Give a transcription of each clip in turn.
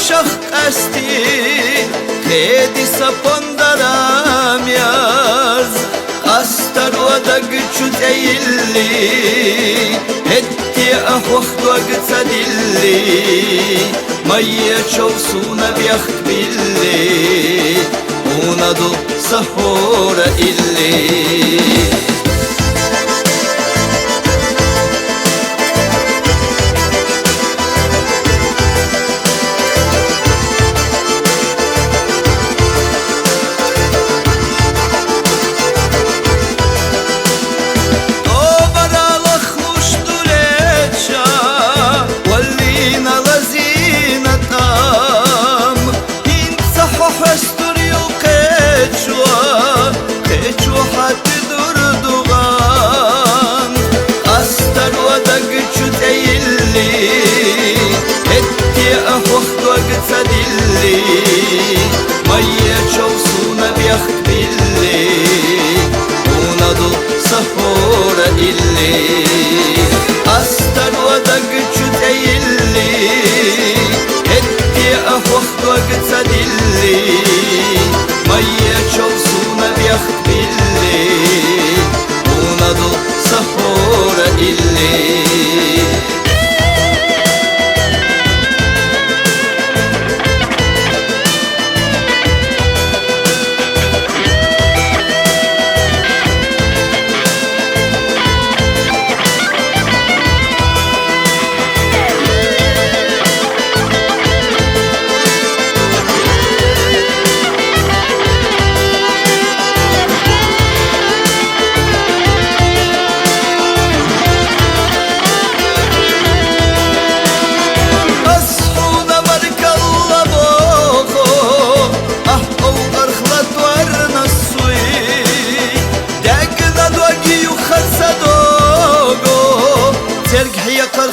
شخ قستی خیدی سپندرم یاز قستر و دقچو تیلی هتی اخوخت وقت دلی مایه چوسونا بیخت بیلی اوندو سهور ایلی سدلي مية شوسونا بيخت باللي ونضو سهورة إلي أستر ودق جد إلي هدي أخوخت وقت سدلي مية شوسونا بيخت باللي ونضو سهورة إلي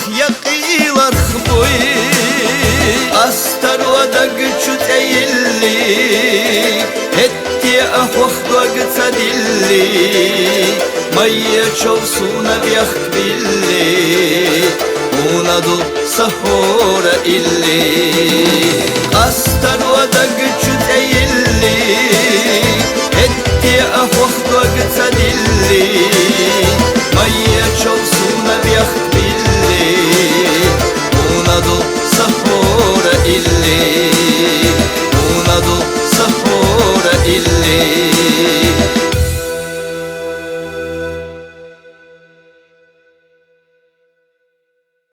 يقيل رخبوي أستر ودق جد إلي هتي أخوخت وقت سدلي مية شوسونا بيخت باللي وندو سهورة إلي أستر ودق